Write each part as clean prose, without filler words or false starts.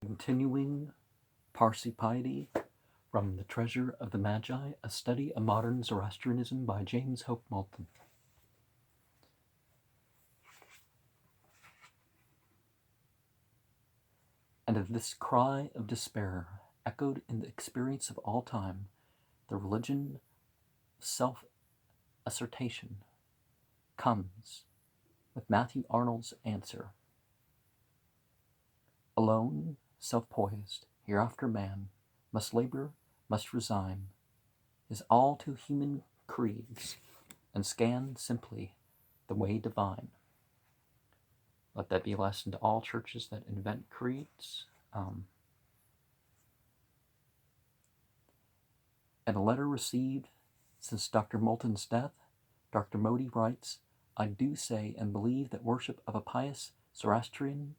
Continuing Parsi Piety from The Treasure of the Magi, a study of modern Zoroastrianism by James Hope Moulton. And of this cry of despair, echoed in the experience of all time, the religion of self-assertion comes with Matthew Arnold's answer. Alone, self-poised, hereafter man must labor, must resign his all too human creeds, and scan simply the way divine. Let that be a lesson to all churches that invent creeds. In a letter received since Dr. Moulton's death, Dr. Modi writes, I do say and believe that worship of a pious Zoroastrian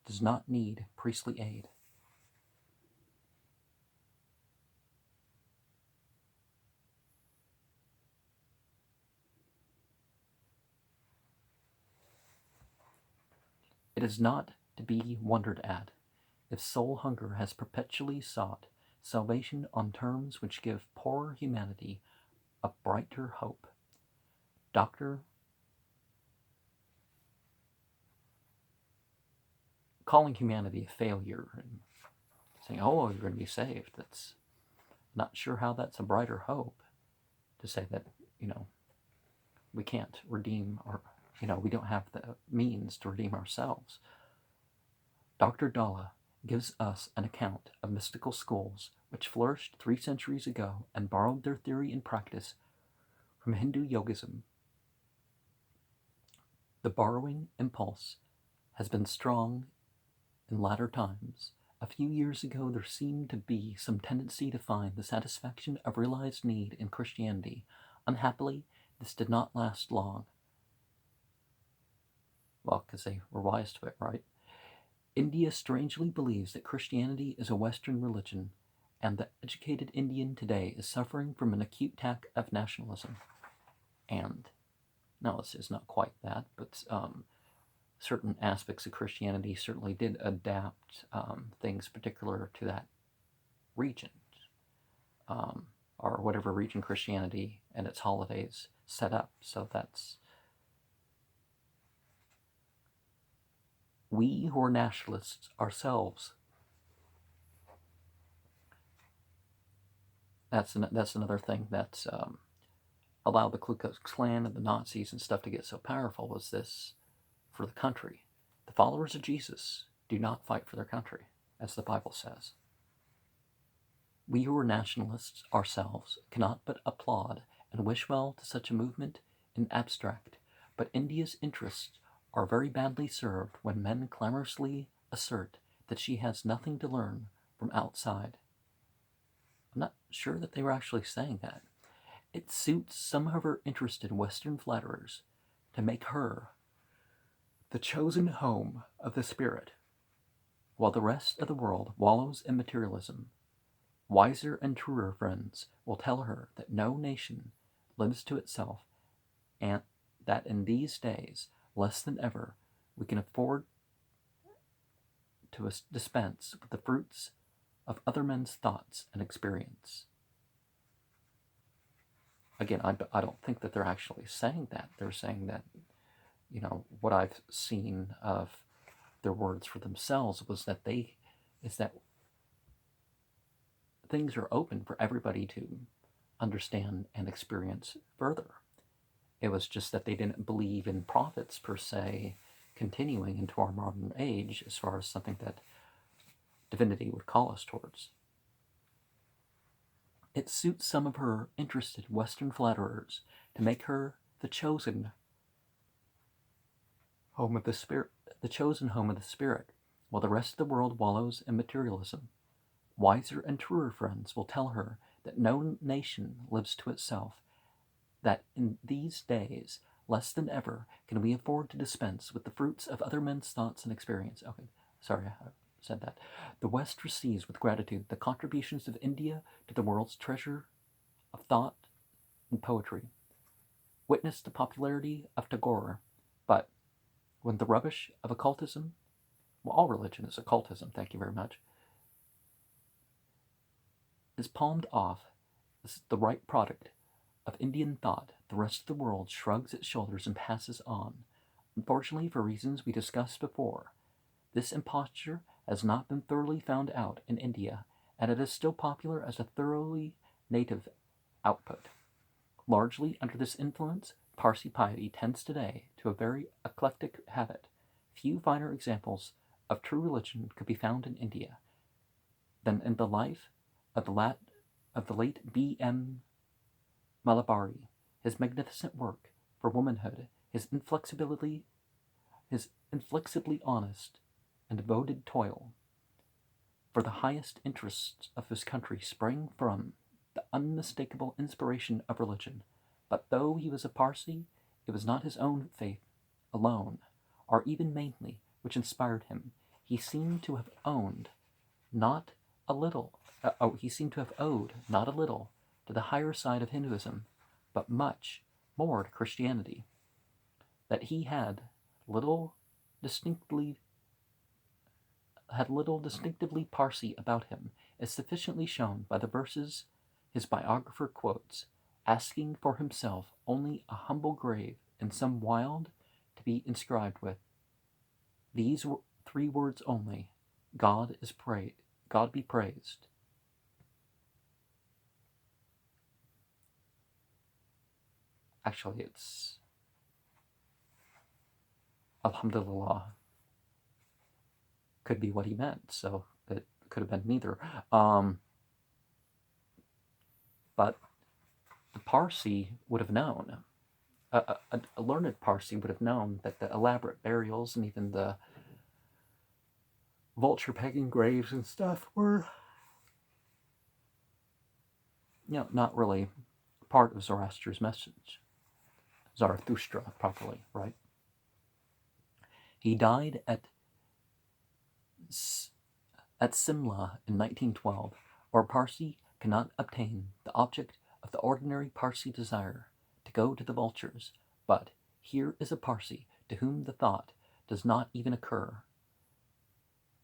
does not need priestly aid. It is not to be wondered at if soul hunger has perpetually sought salvation on terms which give poor humanity a brighter hope. Dr. calling humanity a failure and saying, oh, you're going to be saved. That's not sure how that's a brighter hope to say that, we can't redeem our, we don't have the means to redeem ourselves. Dr. Dalla gives us an account of mystical schools which flourished 3 centuries ago and borrowed their theory and practice from Hindu yogism. The borrowing impulse has been strong in latter times. A few years ago, there seemed to be some tendency to find the satisfaction of realized need in Christianity. Unhappily, this did not last long. Well, because they were wise to it, right? India strangely believes that Christianity is a Western religion, and the educated Indian today is suffering from an acute attack of nationalism. And, no, this is not quite that, but certain aspects of Christianity certainly did adapt things particular to that region, or whatever region Christianity and its holidays set up. So that's, we who are nationalists ourselves, that's another thing that's allowed the Ku Klux Klan and the Nazis and stuff to get so powerful, was this for the country. The followers of Jesus do not fight for their country, as the Bible says. We who are nationalists ourselves cannot but applaud and wish well to such a movement in abstract, but India's interests are very badly served when men clamorously assert that she has nothing to learn from outside. I'm not sure that they were actually saying that. It suits some of her interested Western flatterers to make her the chosen home of the spirit, while the rest of the world wallows in materialism. Wiser and truer friends will tell her that no nation lives to itself, and that in these days, less than ever, we can afford to dispense with the fruits of other men's thoughts and experience. Again, I don't think that they're actually saying that. They're saying that, what I've seen of their words for themselves is that things are open for everybody to understand and experience further. It was just that they didn't believe in prophets per se continuing into our modern age as far as something that divinity would call us towards. It suits some of her interested Western flatterers to make her the chosen home of the spirit, while the rest of the world wallows in materialism. Wiser and truer friends will tell her that no nation lives to itself, that in these days, less than ever, can we afford to dispense with the fruits of other men's thoughts and experience. Okay, sorry, I said that. The West receives with gratitude the contributions of India to the world's treasure of thought and poetry. Witness the popularity of Tagore, but when the rubbish of occultism, well, all religion is occultism, thank you very much, is palmed off as the right product of Indian thought, the rest of the world shrugs its shoulders and passes on. Unfortunately, for reasons we discussed before, this imposture has not been thoroughly found out in India, and it is still popular as a thoroughly native output. Largely under this influence, Parsi piety tends today to a very eclectic habit. Few finer examples of true religion could be found in India than in the life of the late B.M. Malabari. His magnificent work for womanhood, his inflexibly honest and devoted toil for the highest interests of his country sprang from the unmistakable inspiration of religion. But though he was a Parsi, it was not his own faith alone, or even mainly, which inspired him. He seemed to have owed not a little to the higher side of Hinduism, but much more to Christianity. That he had little distinctively Parsi about him is sufficiently shown by the verses his biographer quotes, asking for himself only a humble grave in some wild to be inscribed with these 3 words only: God be praised. Actually, it's Alhamdulillah. Could be what he meant, so it could have been neither. But the Parsi would have known, a learned Parsi would have known that the elaborate burials and even the vulture pegging graves and stuff were, not really part of Zoroaster's message. Zarathustra, properly, right? He died at Simla in 1912, or Parsi cannot obtain the object of the ordinary Parsi desire, to go to the vultures, but here is a Parsi to whom the thought does not even occur.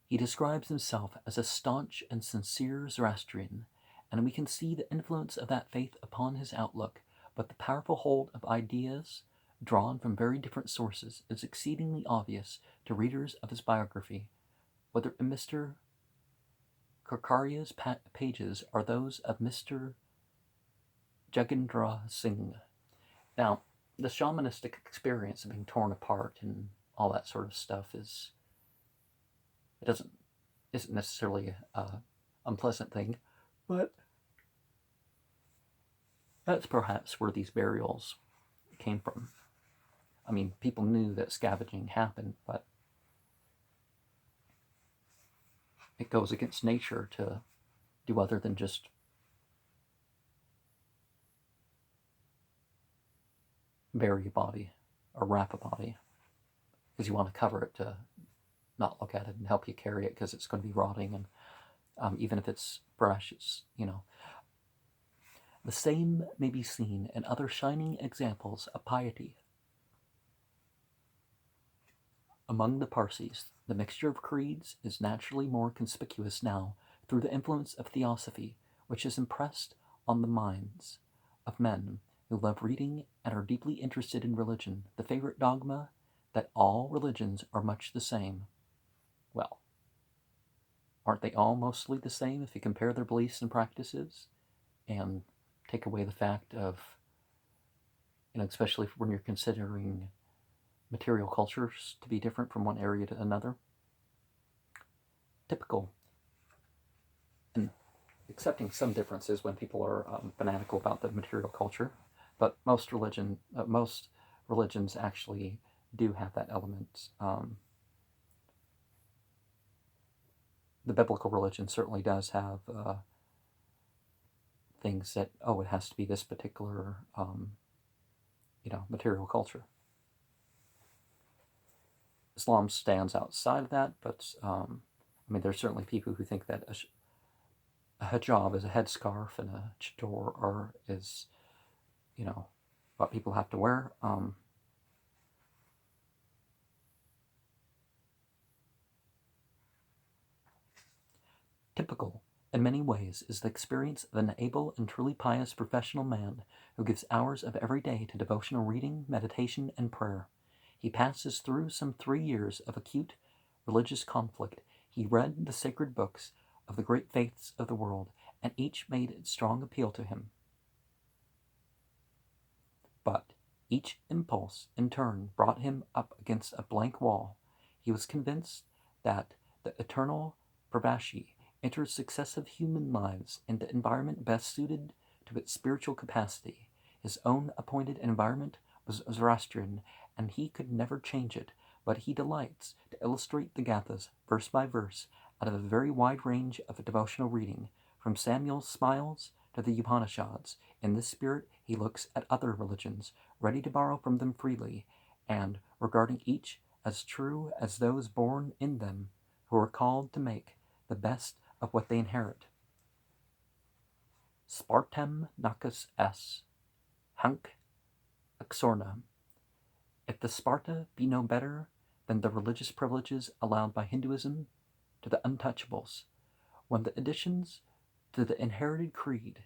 He describes himself as a staunch and sincere Zoroastrian, and we can see the influence of that faith upon his outlook, but the powerful hold of ideas drawn from very different sources is exceedingly obvious to readers of his biography, whether in Mr. Karkaria's pages or those of Mr. Jagendra Singh. Now, the shamanistic experience of being torn apart and all that sort of stuff isn't necessarily an unpleasant thing, but that's perhaps where these burials came from. I mean, people knew that scavenging happened, but it goes against nature to do other than just bury a body or wrap a body, because you want to cover it to not look at it and help you carry it, because it's going to be rotting, and even if it's fresh, it's, The same may be seen in other shining examples of piety. Among the Parsis, the mixture of creeds is naturally more conspicuous now through the influence of theosophy, which is impressed on the minds of men who love reading and are deeply interested in religion. The favorite dogma that all religions are much the same. Well, aren't they all mostly the same if you compare their beliefs and practices and take away the fact of, especially when you're considering material cultures to be different from one area to another? Typical, and accepting some differences when people are fanatical about the material culture, but most religions actually do have that element. The biblical religion certainly does have things that, it has to be this particular, material culture. Islam stands outside of that, but there's certainly people who think that a hijab is a headscarf and a chador is, what people have to wear. Typical, in many ways, is the experience of an able and truly pious professional man who gives hours of every day to devotional reading, meditation, and prayer. He passes through some 3 years of acute religious conflict. He read the sacred books of the great faiths of the world, and each made its strong appeal to him. But each impulse, in turn, brought him up against a blank wall. He was convinced that the eternal Prabhashi enters successive human lives in the environment best suited to its spiritual capacity. His own appointed environment was Zoroastrian, and he could never change it, but he delights to illustrate the Gathas, verse by verse, out of a very wide range of devotional reading, from Samuel's Smiles to the Upanishads. In this spirit, he looks at other religions, ready to borrow from them freely, and regarding each as true as those born in them, who are called to make the best of what they inherit. Spartam nacus es, hanc exorna. If the Sparta be no better than the religious privileges allowed by Hinduism to the untouchables, when the additions to the inherited creed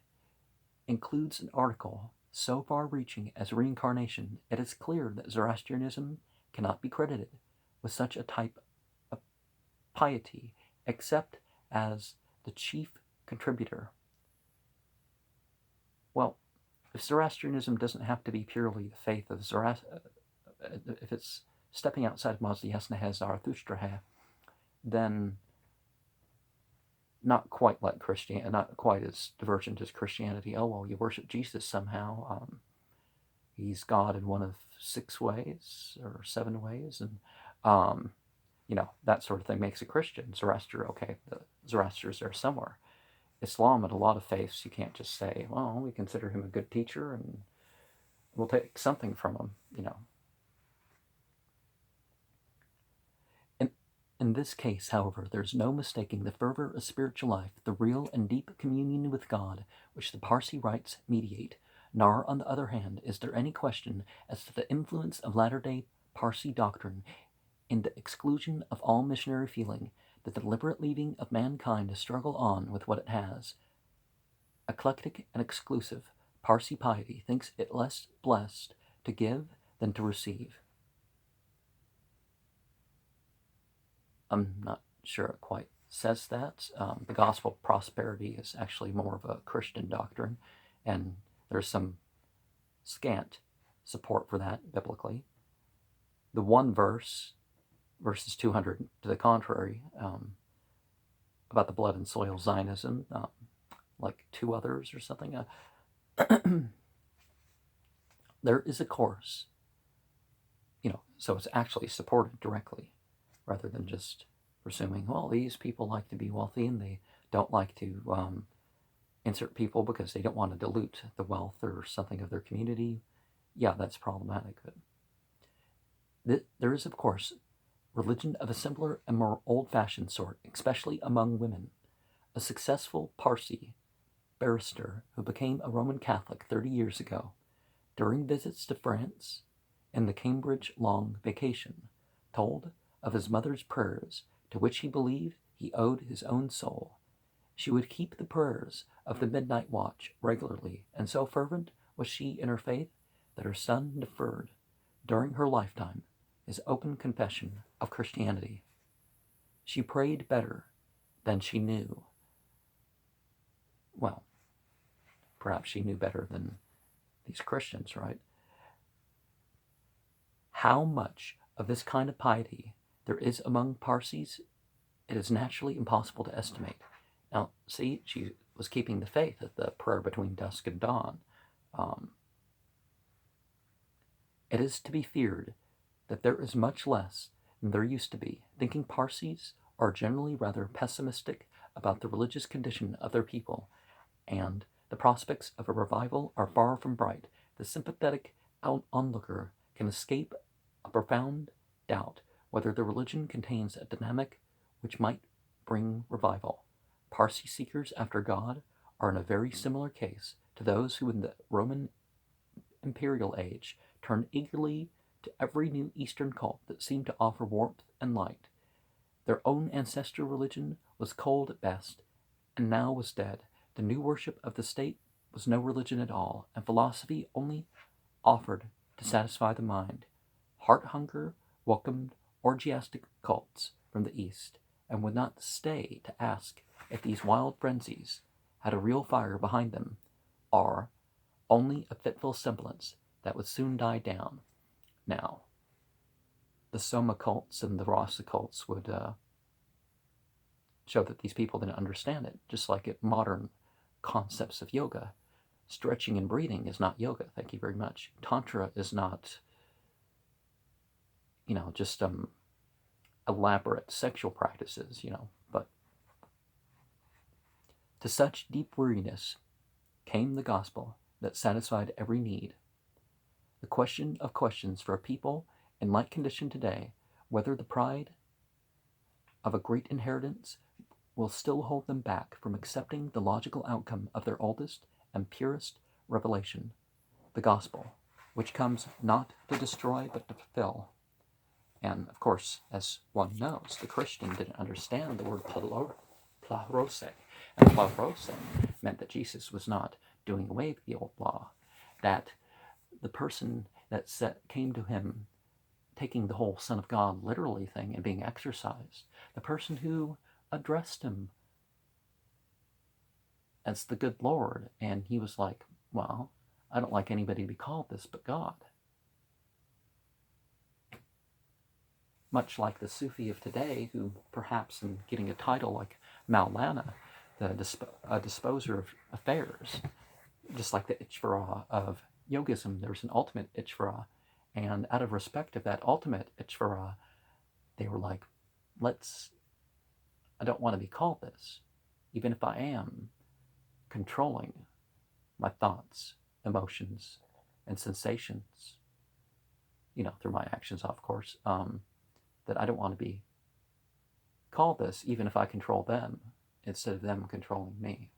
includes an article so far-reaching as reincarnation, it is clear that Zoroastrianism cannot be credited with such a type of piety except as the chief contributor. Well, if Zoroastrianism doesn't have to be purely the faith of Zoroaster, if it's stepping outside of Mazda Yasna Zarathustra, then not quite like Christianity, not quite as divergent as Christianity. Oh, well, you worship Jesus somehow. He's God in one of 6 ways or 7 ways, and that sort of thing makes a Christian. Zoroaster, okay, the Zoroaster's there somewhere. Islam and a lot of faiths, you can't just say, well, we consider him a good teacher and we'll take something from him, In this case, however, there's no mistaking the fervor of spiritual life, the real and deep communion with God, which the Parsi rites mediate. Nor, on the other hand, is there any question as to the influence of latter-day Parsi doctrine in the exclusion of all missionary feeling, the deliberate leaving of mankind to struggle on with what it has. Eclectic and exclusive, Parsi piety thinks it less blessed to give than to receive. I'm not sure it quite says that. The gospel of prosperity is actually more of a Christian doctrine, and there's some scant support for that biblically. The one verse, verses 200 to the contrary, about the blood and soil Zionism, like 2 others or something. There is a course, so it's actually supported directly, rather than just presuming, well, these people like to be wealthy and they don't like to insert people because they don't want to dilute the wealth or something of their community. Yeah, that's problematic. But there is, of course, religion of a simpler and more old-fashioned sort, especially among women. A successful Parsi barrister who became a Roman Catholic 30 years ago, during visits to France in the Cambridge long vacation, told of his mother's prayers, to which he believed he owed his own soul. She would keep the prayers of the midnight watch regularly, and so fervent was she in her faith that her son deferred, during her lifetime, his open confession of Christianity. She prayed better than she knew. Well, perhaps she knew better than these Christians, right? How much of this kind of piety there is among Parsis, it is naturally impossible to estimate. Now, see, she was keeping the faith at the prayer between dusk and dawn. It is to be feared that there is much less than there used to be. Thinking Parsis are generally rather pessimistic about the religious condition of their people, and the prospects of a revival are far from bright. The sympathetic onlooker can escape a profound doubt whether the religion contains a dynamic which might bring revival. Parsi seekers after God are in a very similar case to those who in the Roman imperial age turned eagerly to every new Eastern cult that seemed to offer warmth and light. Their own ancestral religion was cold at best and now was dead. The new worship of the state was no religion at all, and philosophy only offered to satisfy the mind. Heart hunger welcomed orgiastic cults from the East, and would not stay to ask if these wild frenzies had a real fire behind them, or only a fitful semblance that would soon die down. Now, the Soma cults and the Rasa cults would show that these people didn't understand it, just like modern concepts of yoga. Stretching and breathing is not yoga, thank you very much. Tantra is not, just elaborate sexual practices, but to such deep weariness came the gospel that satisfied every need. The question of questions for a people in like condition today, whether the pride of a great inheritance will still hold them back from accepting the logical outcome of their oldest and purest revelation, the gospel, which comes not to destroy but to fulfill. And of course, as one knows, the Christian didn't understand the word plerose. And plerose meant that Jesus was not doing away with the old law, that the person that came to him, taking the whole Son of God literally thing and being exercised, the person who addressed him as the good Lord, and he was like, well, I don't like anybody to be called this but God. Much like the Sufi of today, who perhaps in getting a title like Maulana, the disposer of affairs, just like the Ishvara of yogism, there's an ultimate Ishvara, and out of respect of that ultimate Ishvara, they were like, I don't want to be called this, even if I am controlling my thoughts, emotions, and sensations, through my actions, of course, that I don't want to be called this, even if I control them, instead of them controlling me.